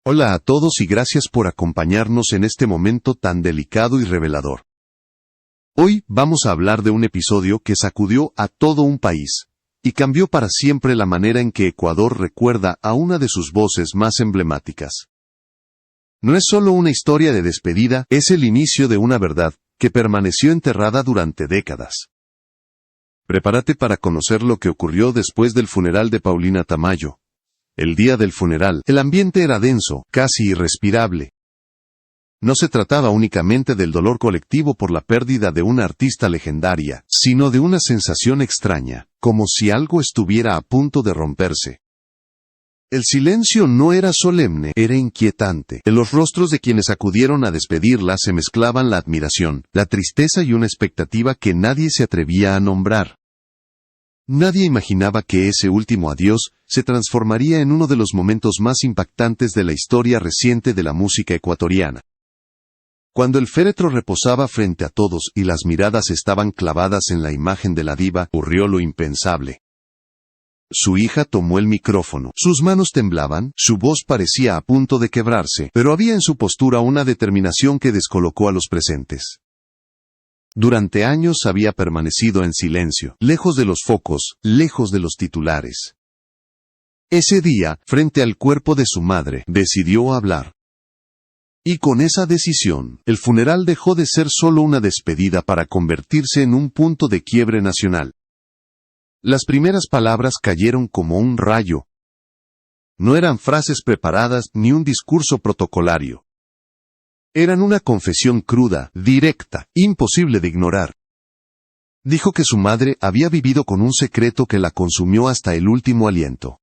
Hola a todos y gracias por acompañarnos en este momento tan delicado y revelador. Hoy vamos a hablar de un episodio que sacudió a todo un país y cambió para siempre la manera en que Ecuador recuerda a una de sus voces más emblemáticas. No es solo una historia de despedida, es el inicio de una verdad que permaneció enterrada durante décadas. Prepárate para conocer lo que ocurrió después del funeral de Paulina Tamayo. El día del funeral, el ambiente era denso, casi irrespirable. No se trataba únicamente del dolor colectivo por la pérdida de una artista legendaria, sino de una sensación extraña, como si algo estuviera a punto de romperse. El silencio no era solemne, era inquietante. En los rostros de quienes acudieron a despedirla se mezclaban la admiración, la tristeza y una expectativa que nadie se atrevía a nombrar. Nadie imaginaba que ese último adiós se transformaría en uno de los momentos más impactantes de la historia reciente de la música ecuatoriana. Cuando el féretro reposaba frente a todos y las miradas estaban clavadas en la imagen de la diva, ocurrió lo impensable. Su hija tomó el micrófono. Sus manos temblaban, su voz parecía a punto de quebrarse, pero había en su postura una determinación que descolocó a los presentes. Durante años había permanecido en silencio, lejos de los focos, lejos de los titulares. Ese día, frente al cuerpo de su madre, decidió hablar. Y con esa decisión, el funeral dejó de ser solo una despedida para convertirse en un punto de quiebre nacional. Las primeras palabras cayeron como un rayo. No eran frases preparadas ni un discurso protocolario. Eran una confesión cruda, directa, imposible de ignorar. Dijo que su madre había vivido con un secreto que la consumió hasta el último aliento.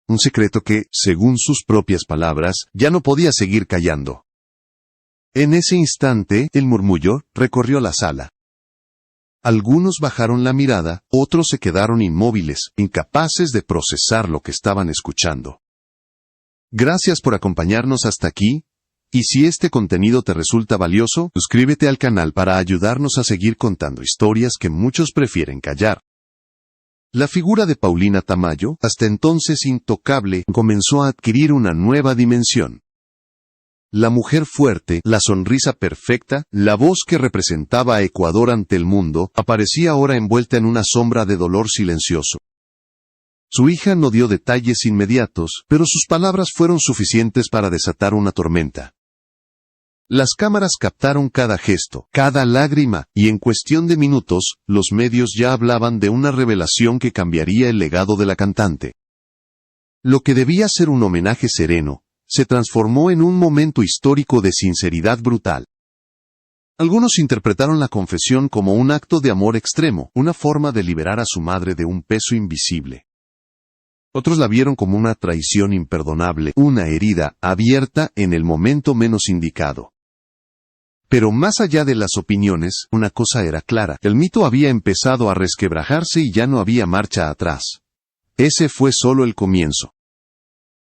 Un secreto que, según sus propias palabras, ya no podía seguir callando. En ese instante, el murmullo recorrió la sala. Algunos bajaron la mirada, otros se quedaron inmóviles, incapaces de procesar lo que estaban escuchando. Gracias por acompañarnos hasta aquí. Y si este contenido te resulta valioso, suscríbete al canal para ayudarnos a seguir contando historias que muchos prefieren callar. La figura de Paulina Tamayo, hasta entonces intocable, comenzó a adquirir una nueva dimensión. La mujer fuerte, la sonrisa perfecta, la voz que representaba a Ecuador ante el mundo, aparecía ahora envuelta en una sombra de dolor silencioso. Su hija no dio detalles inmediatos, pero sus palabras fueron suficientes para desatar una tormenta. Las cámaras captaron cada gesto, cada lágrima, y en cuestión de minutos, los medios ya hablaban de una revelación que cambiaría el legado de la cantante. Lo que debía ser un homenaje sereno, se transformó en un momento histórico de sinceridad brutal. Algunos interpretaron la confesión como un acto de amor extremo, una forma de liberar a su madre de un peso invisible. Otros la vieron como una traición imperdonable, una herida abierta en el momento menos indicado. Pero más allá de las opiniones, una cosa era clara, el mito había empezado a resquebrajarse y ya no había marcha atrás. Ese fue solo el comienzo.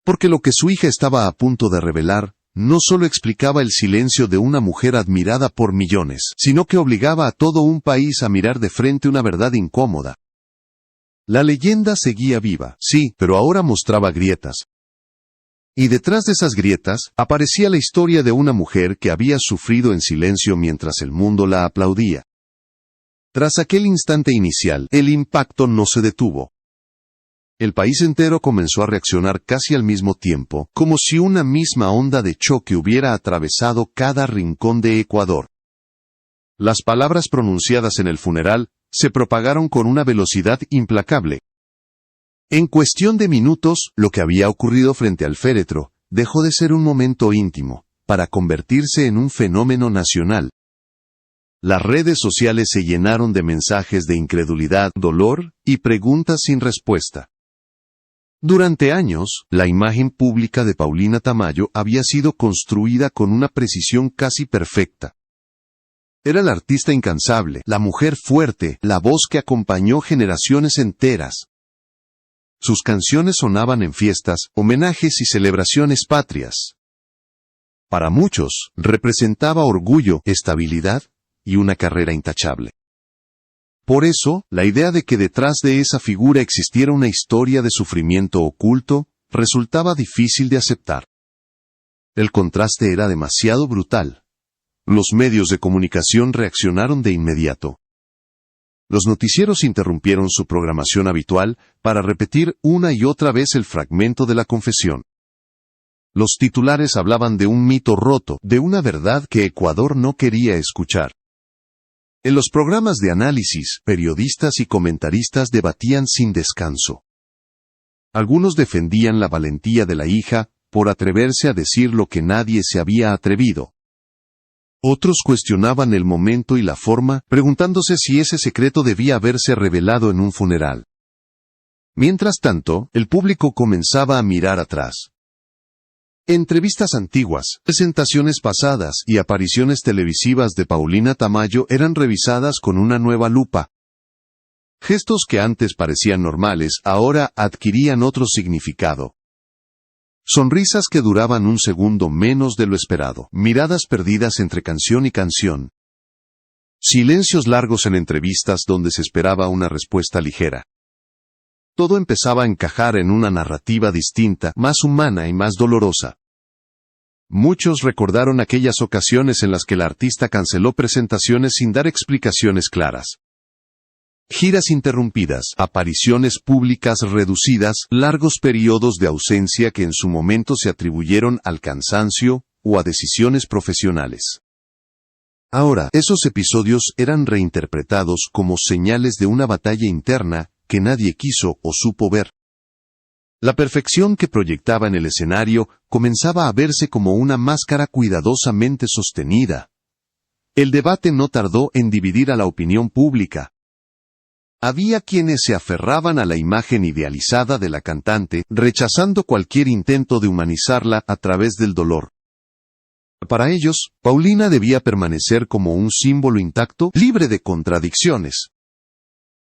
Porque lo que su hija estaba a punto de revelar, no solo explicaba el silencio de una mujer admirada por millones, sino que obligaba a todo un país a mirar de frente una verdad incómoda. La leyenda seguía viva, sí, pero ahora mostraba grietas. Y detrás de esas grietas, aparecía la historia de una mujer que había sufrido en silencio mientras el mundo la aplaudía. Tras aquel instante inicial, el impacto no se detuvo. El país entero comenzó a reaccionar casi al mismo tiempo, como si una misma onda de choque hubiera atravesado cada rincón de Ecuador. Las palabras pronunciadas en el funeral se propagaron con una velocidad implacable. En cuestión de minutos, lo que había ocurrido frente al féretro dejó de ser un momento íntimo, para convertirse en un fenómeno nacional. Las redes sociales se llenaron de mensajes de incredulidad, dolor y preguntas sin respuesta. Durante años, la imagen pública de Paulina Tamayo había sido construida con una precisión casi perfecta. Era la artista incansable, la mujer fuerte, la voz que acompañó generaciones enteras. Sus canciones sonaban en fiestas, homenajes y celebraciones patrias. Para muchos, representaba orgullo, estabilidad y una carrera intachable. Por eso, la idea de que detrás de esa figura existiera una historia de sufrimiento oculto, resultaba difícil de aceptar. El contraste era demasiado brutal. Los medios de comunicación reaccionaron de inmediato. Los noticieros interrumpieron su programación habitual para repetir una y otra vez el fragmento de la confesión. Los titulares hablaban de un mito roto, de una verdad que Ecuador no quería escuchar. En los programas de análisis, periodistas y comentaristas debatían sin descanso. Algunos defendían la valentía de la hija por atreverse a decir lo que nadie se había atrevido. Otros cuestionaban el momento y la forma, preguntándose si ese secreto debía haberse revelado en un funeral. Mientras tanto, el público comenzaba a mirar atrás. Entrevistas antiguas, presentaciones pasadas y apariciones televisivas de Paulina Tamayo eran revisadas con una nueva lupa. Gestos que antes parecían normales ahora adquirían otro significado. Sonrisas que duraban un segundo menos de lo esperado, miradas perdidas entre canción y canción. Silencios largos en entrevistas donde se esperaba una respuesta ligera. Todo empezaba a encajar en una narrativa distinta, más humana y más dolorosa. Muchos recordaron aquellas ocasiones en las que la artista canceló presentaciones sin dar explicaciones claras. Giras interrumpidas, apariciones públicas reducidas, largos periodos de ausencia que en su momento se atribuyeron al cansancio o a decisiones profesionales. Ahora, esos episodios eran reinterpretados como señales de una batalla interna que nadie quiso o supo ver. La perfección que proyectaba en el escenario comenzaba a verse como una máscara cuidadosamente sostenida. El debate no tardó en dividir a la opinión pública. Había quienes se aferraban a la imagen idealizada de la cantante, rechazando cualquier intento de humanizarla a través del dolor. Para ellos, Paulina debía permanecer como un símbolo intacto, libre de contradicciones.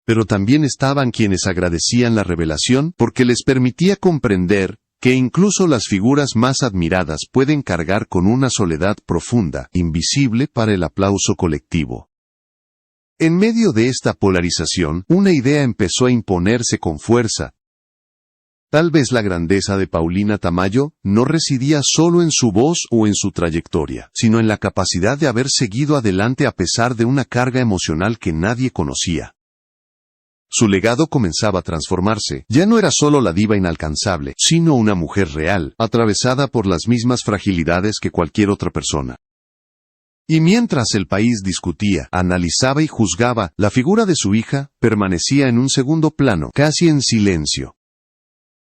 Pero también estaban quienes agradecían la revelación porque les permitía comprender que incluso las figuras más admiradas pueden cargar con una soledad profunda, invisible para el aplauso colectivo. En medio de esta polarización, una idea empezó a imponerse con fuerza. Tal vez la grandeza de Paulina Tamayo no residía solo en su voz o en su trayectoria, sino en la capacidad de haber seguido adelante a pesar de una carga emocional que nadie conocía. Su legado comenzaba a transformarse. Ya no era solo la diva inalcanzable, sino una mujer real, atravesada por las mismas fragilidades que cualquier otra persona. Y mientras el país discutía, analizaba y juzgaba, la figura de su hija permanecía en un segundo plano, casi en silencio.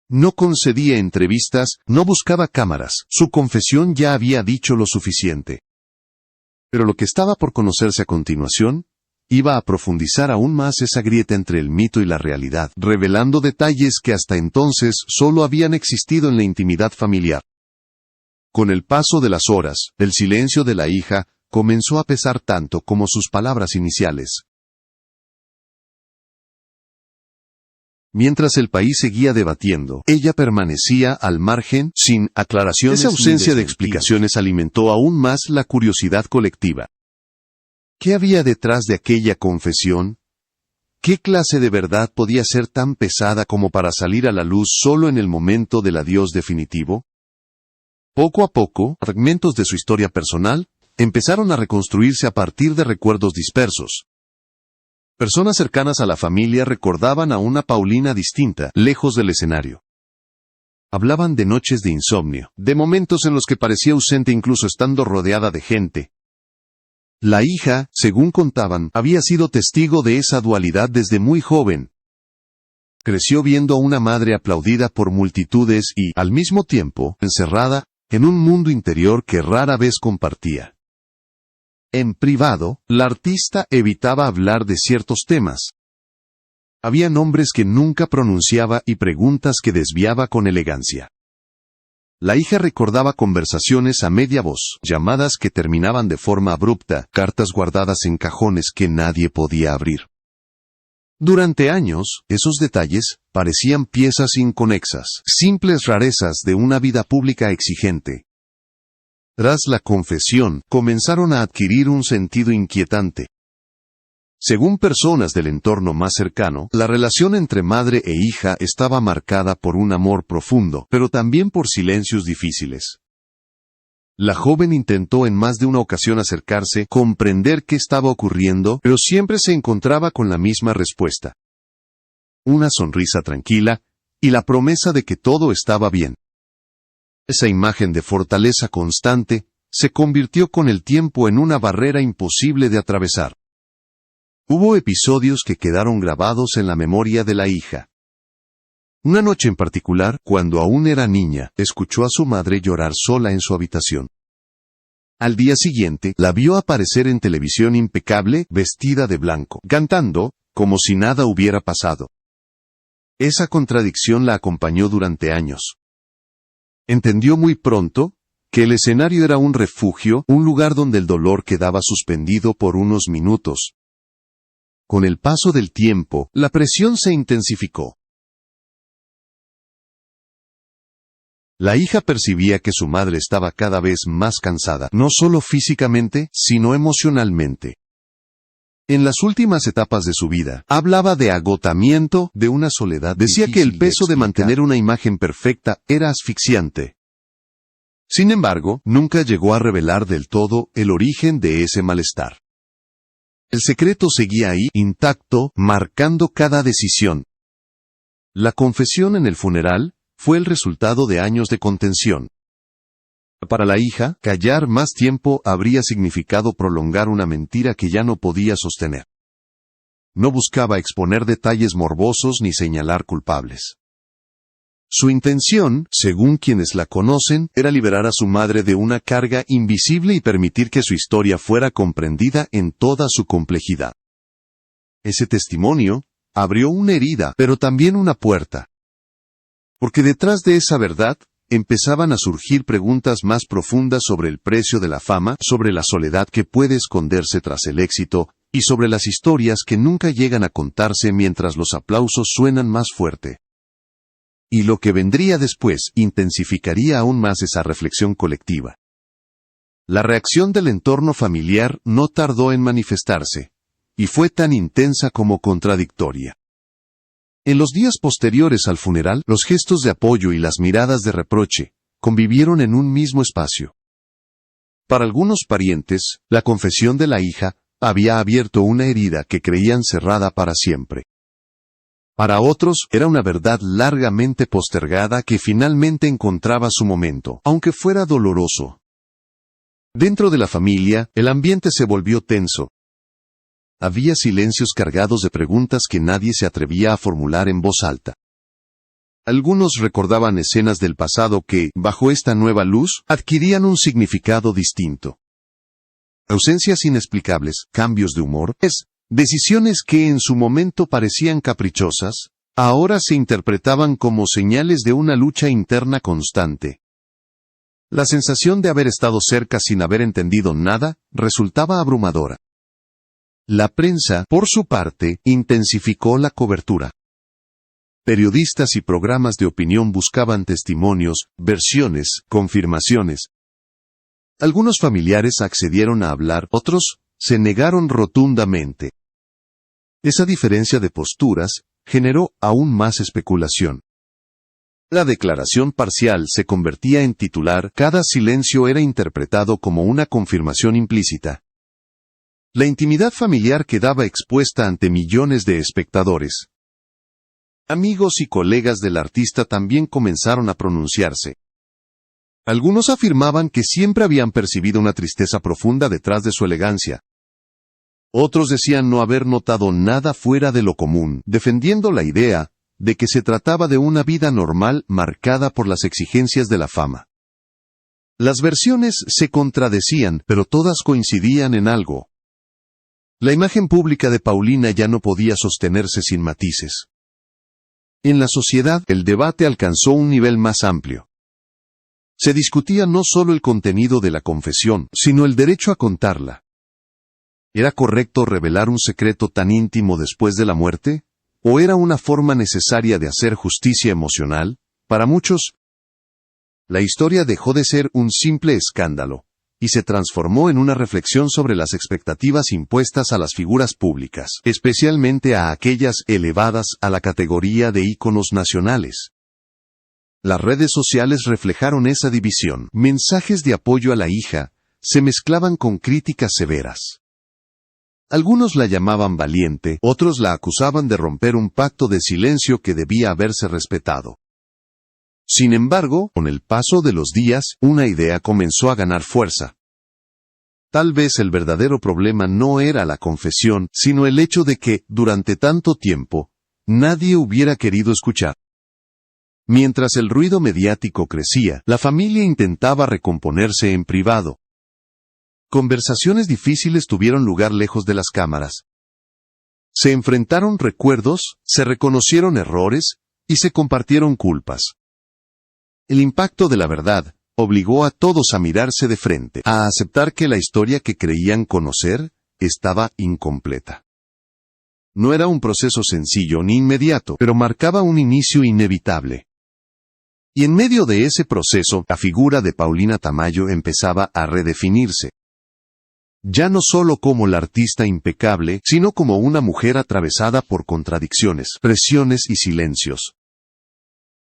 No concedía entrevistas, no buscaba cámaras, su confesión ya había dicho lo suficiente. Pero lo que estaba por conocerse a continuación, iba a profundizar aún más esa grieta entre el mito y la realidad, revelando detalles que hasta entonces solo habían existido en la intimidad familiar. Con el paso de las horas, el silencio de la hija comenzó a pesar tanto como sus palabras iniciales. Mientras el país seguía debatiendo, ella permanecía al margen, sin aclaraciones. Esa ausencia de explicaciones alimentó aún más la curiosidad colectiva. ¿Qué había detrás de aquella confesión? ¿Qué clase de verdad podía ser tan pesada como para salir a la luz solo en el momento del adiós definitivo? Poco a poco, fragmentos de su historia personal empezaron a reconstruirse a partir de recuerdos dispersos. Personas cercanas a la familia recordaban a una Paulina distinta, lejos del escenario. Hablaban de noches de insomnio, de momentos en los que parecía ausente incluso estando rodeada de gente. La hija, según contaban, había sido testigo de esa dualidad desde muy joven. Creció viendo a una madre aplaudida por multitudes y, al mismo tiempo, encerrada en un mundo interior que rara vez compartía. En privado, la artista evitaba hablar de ciertos temas. Había nombres que nunca pronunciaba y preguntas que desviaba con elegancia. La hija recordaba conversaciones a media voz, llamadas que terminaban de forma abrupta, cartas guardadas en cajones que nadie podía abrir. Durante años, esos detalles parecían piezas inconexas, simples rarezas de una vida pública exigente. Tras la confesión, comenzaron a adquirir un sentido inquietante. Según personas del entorno más cercano, la relación entre madre e hija estaba marcada por un amor profundo, pero también por silencios difíciles. La joven intentó en más de una ocasión acercarse, comprender qué estaba ocurriendo, pero siempre se encontraba con la misma respuesta. Una sonrisa tranquila, y la promesa de que todo estaba bien. Esa imagen de fortaleza constante se convirtió con el tiempo en una barrera imposible de atravesar. Hubo episodios que quedaron grabados en la memoria de la hija. Una noche en particular, cuando aún era niña, escuchó a su madre llorar sola en su habitación. Al día siguiente, la vio aparecer en televisión impecable, vestida de blanco, cantando, como si nada hubiera pasado. Esa contradicción la acompañó durante años. Entendió muy pronto que el escenario era un refugio, un lugar donde el dolor quedaba suspendido por unos minutos. Con el paso del tiempo, la presión se intensificó. La hija percibía que su madre estaba cada vez más cansada, no solo físicamente, sino emocionalmente. En las últimas etapas de su vida, hablaba de agotamiento, de una soledad. Decía que el peso de mantener una imagen perfecta era asfixiante. Sin embargo, nunca llegó a revelar del todo el origen de ese malestar. El secreto seguía ahí, intacto, marcando cada decisión. La confesión en el funeral fue el resultado de años de contención. Para la hija, callar más tiempo habría significado prolongar una mentira que ya no podía sostener. No buscaba exponer detalles morbosos ni señalar culpables. Su intención, según quienes la conocen, era liberar a su madre de una carga invisible y permitir que su historia fuera comprendida en toda su complejidad. Ese testimonio abrió una herida, pero también una puerta. Porque detrás de esa verdad, empezaban a surgir preguntas más profundas sobre el precio de la fama, sobre la soledad que puede esconderse tras el éxito, y sobre las historias que nunca llegan a contarse mientras los aplausos suenan más fuerte. Y lo que vendría después intensificaría aún más esa reflexión colectiva. La reacción del entorno familiar no tardó en manifestarse, y fue tan intensa como contradictoria. En los días posteriores al funeral, los gestos de apoyo y las miradas de reproche convivieron en un mismo espacio. Para algunos parientes, la confesión de la hija había abierto una herida que creían cerrada para siempre. Para otros, era una verdad largamente postergada que finalmente encontraba su momento, aunque fuera doloroso. Dentro de la familia, el ambiente se volvió tenso. Había silencios cargados de preguntas que nadie se atrevía a formular en voz alta. Algunos recordaban escenas del pasado que, bajo esta nueva luz, adquirían un significado distinto. Ausencias inexplicables, cambios de humor, decisiones que en su momento parecían caprichosas, ahora se interpretaban como señales de una lucha interna constante. La sensación de haber estado cerca sin haber entendido nada, resultaba abrumadora. La prensa, por su parte, intensificó la cobertura. Periodistas y programas de opinión buscaban testimonios, versiones, confirmaciones. Algunos familiares accedieron a hablar, otros se negaron rotundamente. Esa diferencia de posturas generó aún más especulación. La declaración parcial se convertía en titular, cada silencio era interpretado como una confirmación implícita. La intimidad familiar quedaba expuesta ante millones de espectadores. Amigos y colegas del artista también comenzaron a pronunciarse. Algunos afirmaban que siempre habían percibido una tristeza profunda detrás de su elegancia. Otros decían no haber notado nada fuera de lo común, defendiendo la idea de que se trataba de una vida normal marcada por las exigencias de la fama. Las versiones se contradecían, pero todas coincidían en algo. La imagen pública de Paulina ya no podía sostenerse sin matices. En la sociedad, el debate alcanzó un nivel más amplio. Se discutía no solo el contenido de la confesión, sino el derecho a contarla. ¿Era correcto revelar un secreto tan íntimo después de la muerte? ¿O era una forma necesaria de hacer justicia emocional? Para muchos, la historia dejó de ser un simple escándalo, y se transformó en una reflexión sobre las expectativas impuestas a las figuras públicas, especialmente a aquellas elevadas a la categoría de íconos nacionales. Las redes sociales reflejaron esa división. Mensajes de apoyo a la hija se mezclaban con críticas severas. Algunos la llamaban valiente, otros la acusaban de romper un pacto de silencio que debía haberse respetado. Sin embargo, con el paso de los días, una idea comenzó a ganar fuerza. Tal vez el verdadero problema no era la confesión, sino el hecho de que, durante tanto tiempo, nadie hubiera querido escuchar. Mientras el ruido mediático crecía, la familia intentaba recomponerse en privado. Conversaciones difíciles tuvieron lugar lejos de las cámaras. Se enfrentaron recuerdos, se reconocieron errores y se compartieron culpas. El impacto de la verdad obligó a todos a mirarse de frente, a aceptar que la historia que creían conocer estaba incompleta. No era un proceso sencillo ni inmediato, pero marcaba un inicio inevitable. Y en medio de ese proceso, la figura de Paulina Tamayo empezaba a redefinirse. Ya no solo como la artista impecable, sino como una mujer atravesada por contradicciones, presiones y silencios.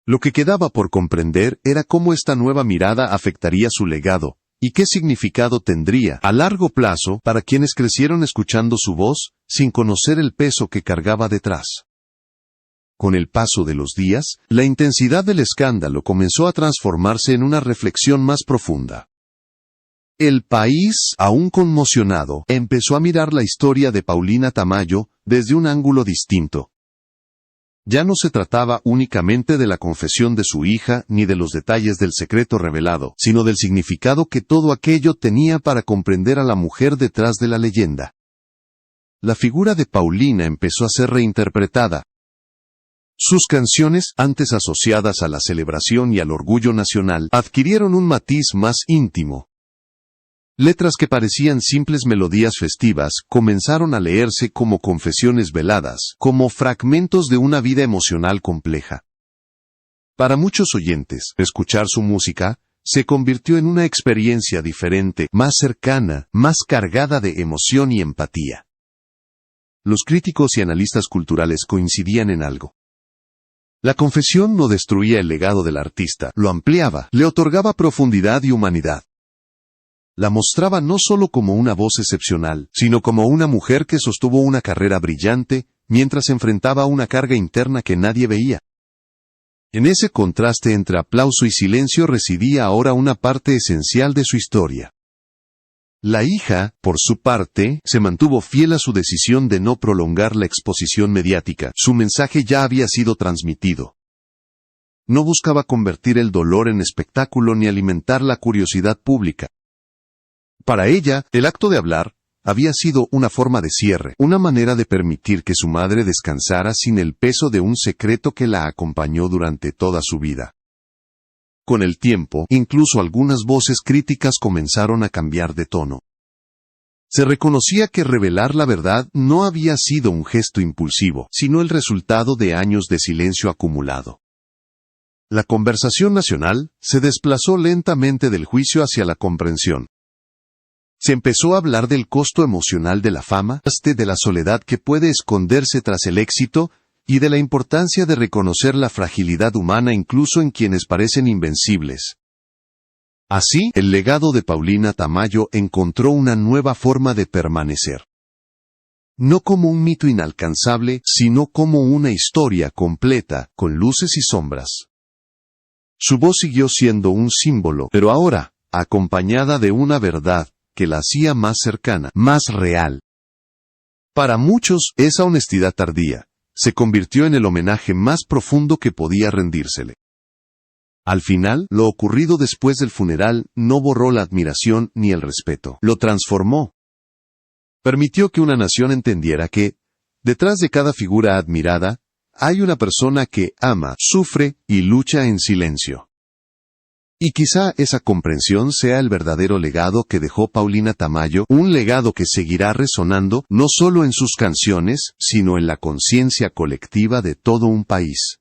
Lo que quedaba por comprender era cómo esta nueva mirada afectaría su legado, y qué significado tendría, a largo plazo, para quienes crecieron escuchando su voz, sin conocer el peso que cargaba detrás. Con el paso de los días, la intensidad del escándalo comenzó a transformarse en una reflexión más profunda. El país, aún conmocionado, empezó a mirar la historia de Paulina Tamayo desde un ángulo distinto. Ya no se trataba únicamente de la confesión de su hija ni de los detalles del secreto revelado, sino del significado que todo aquello tenía para comprender a la mujer detrás de la leyenda. La figura de Paulina empezó a ser reinterpretada. Sus canciones, antes asociadas a la celebración y al orgullo nacional, adquirieron un matiz más íntimo. Letras que parecían simples melodías festivas comenzaron a leerse como confesiones veladas, como fragmentos de una vida emocional compleja. Para muchos oyentes, escuchar su música se convirtió en una experiencia diferente, más cercana, más cargada de emoción y empatía. Los críticos y analistas culturales coincidían en algo. La confesión no destruía el legado del artista, lo ampliaba, le otorgaba profundidad y humanidad. La mostraba no solo como una voz excepcional, sino como una mujer que sostuvo una carrera brillante, mientras enfrentaba una carga interna que nadie veía. En ese contraste entre aplauso y silencio residía ahora una parte esencial de su historia. La hija, por su parte, se mantuvo fiel a su decisión de no prolongar la exposición mediática. Su mensaje ya había sido transmitido. No buscaba convertir el dolor en espectáculo ni alimentar la curiosidad pública. Para ella, el acto de hablar había sido una forma de cierre, una manera de permitir que su madre descansara sin el peso de un secreto que la acompañó durante toda su vida. Con el tiempo, incluso algunas voces críticas comenzaron a cambiar de tono. Se reconocía que revelar la verdad no había sido un gesto impulsivo, sino el resultado de años de silencio acumulado. La conversación nacional se desplazó lentamente del juicio hacia la comprensión. Se empezó a hablar del costo emocional de la fama, de la soledad que puede esconderse tras el éxito, y de la importancia de reconocer la fragilidad humana incluso en quienes parecen invencibles. Así, el legado de Paulina Tamayo encontró una nueva forma de permanecer. No como un mito inalcanzable, sino como una historia completa, con luces y sombras. Su voz siguió siendo un símbolo, pero ahora, acompañada de una verdad que la hacía más cercana, más real. Para muchos, esa honestidad tardía se convirtió en el homenaje más profundo que podía rendírsele. Al final, lo ocurrido después del funeral no borró la admiración ni el respeto, lo transformó. Permitió que una nación entendiera que, detrás de cada figura admirada, hay una persona que ama, sufre y lucha en silencio. Y quizá esa comprensión sea el verdadero legado que dejó Paulina Tamayo, un legado que seguirá resonando no solo en sus canciones, sino en la conciencia colectiva de todo un país.